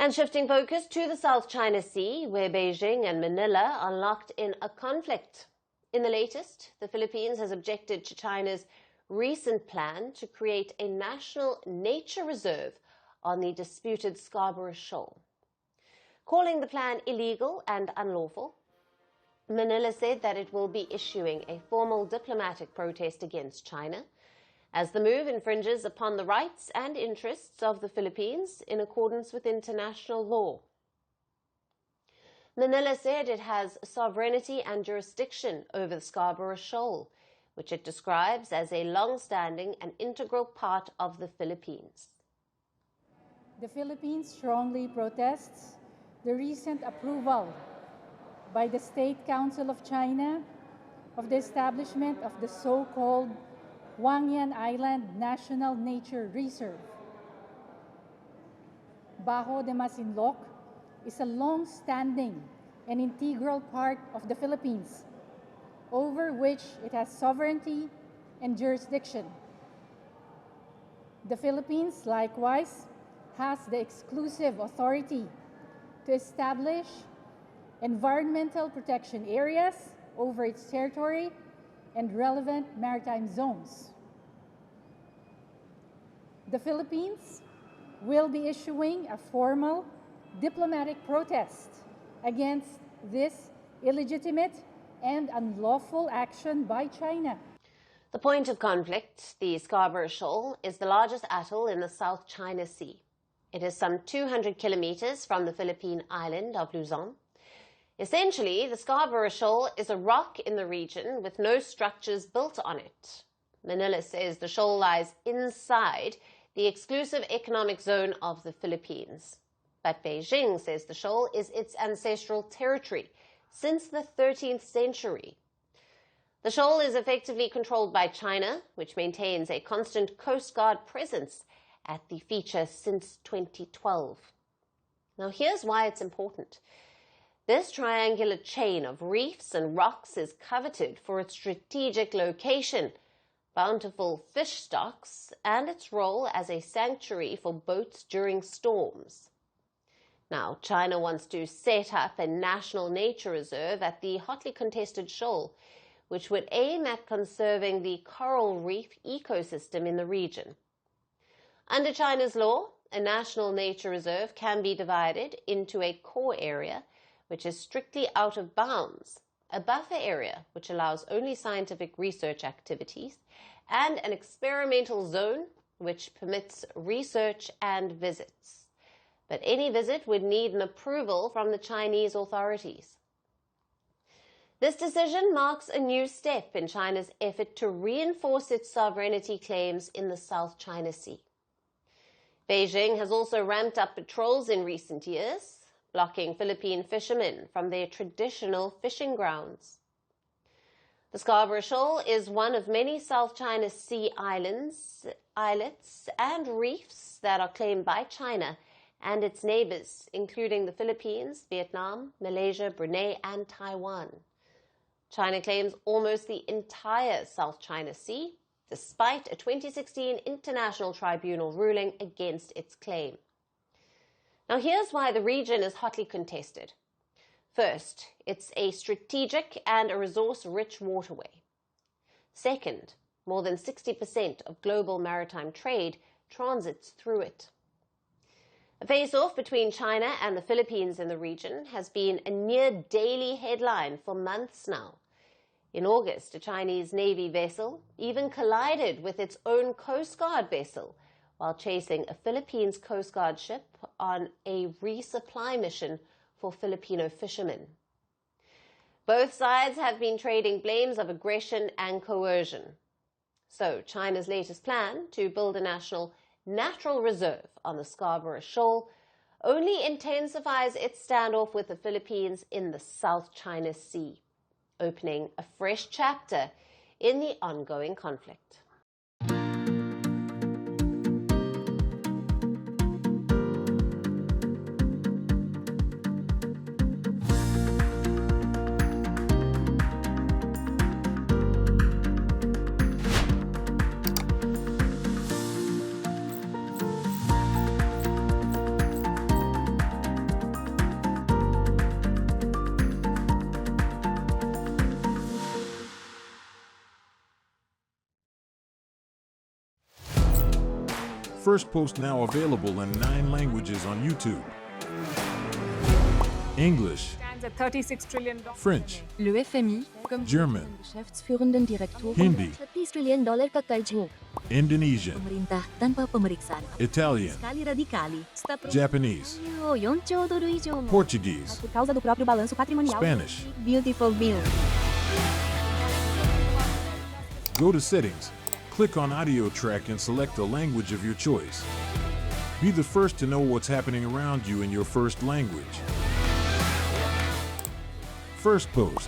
And shifting focus to the South China Sea, where Beijing and Manila are locked in a conflict. In the latest, the Philippines has objected to China's recent plan to create a national nature reserve on the disputed Scarborough Shoal. Calling the plan illegal and unlawful, Manila said that it will be issuing a formal diplomatic protest against China, as the move infringes upon the rights and interests of the Philippines in accordance with international law. Manila said it has sovereignty and jurisdiction over the Scarborough Shoal, which it describes as a long-standing and integral part of the Philippines. The Philippines strongly protests the recent approval by the State Council of China of the establishment of the so-called Wangyan Island National Nature Reserve. Bajo de Masinloc is a long-standing and integral part of the Philippines, over which it has sovereignty and jurisdiction. The Philippines, likewise, has the exclusive authority to establish environmental protection areas over its territory and relevant maritime zones. The Philippines will be issuing a formal diplomatic protest against this illegitimate and unlawful action by China. The point of conflict, the Scarborough Shoal, is the largest atoll in the South China Sea. It is some 200 kilometers from the Philippine island of Luzon. Essentially, the Scarborough Shoal is a rock in the region with no structures built on it. Manila says the shoal lies inside the exclusive economic zone of the Philippines. But Beijing says the shoal is its ancestral territory since the 13th century. The shoal is effectively controlled by China, which maintains a constant Coast Guard presence at the feature since 2012. Now, here's why it's important. This triangular chain of reefs and rocks is coveted for its strategic location, bountiful fish stocks, and its role as a sanctuary for boats during storms. Now, China wants to set up a national nature reserve at the hotly contested shoal, which would aim at conserving the coral reef ecosystem in the region. Under China's law, a national nature reserve can be divided into a core area, which is strictly out of bounds, a buffer area, which allows only scientific research activities, and an experimental zone, which permits research and visits. But any visit would need an approval from the Chinese authorities. This decision marks a new step in China's effort to reinforce its sovereignty claims in the South China Sea. Beijing has also ramped up patrols in recent years, blocking Philippine fishermen from their traditional fishing grounds. The Scarborough Shoal is one of many South China Sea islands, islets, and reefs that are claimed by China and its neighbors, including the Philippines, Vietnam, Malaysia, Brunei, and Taiwan. China claims almost the entire South China Sea, despite a 2016 International Tribunal ruling against its claim. Now, here's why the region is hotly contested. First, it's a strategic and a resource-rich waterway. Second, more than 60% of global maritime trade transits through it. A face-off between China and the Philippines in the region has been a near-daily headline for months now. In August, a Chinese Navy vessel even collided with its own Coast Guard vessel while chasing a Philippines Coast Guard ship on a resupply mission for Filipino fishermen. Both sides have been trading blames of aggression and coercion. So China's latest plan to build a national natural reserve on the Scarborough Shoal only intensifies its standoff with the Philippines in the South China Sea, opening a fresh chapter in the ongoing conflict. Firstpost now available in 9 languages on YouTube. English, Stands at $36 trillion. French, Le FMI, comme German, Geschäftsführenden Direktor, Hindi, $30 trillion ka karjo. Indonesian, Pemerintah tanpa pemeriksaan. Italian, Sekali radikali. Japanese, 4兆ドル以上も Portuguese, por causa do próprio balanço patrimonial. Spanish. Beautiful bill. Go to Settings, click on Audio Track and select a language of your choice. Be the first to know what's happening around you in your first language. Firstpost.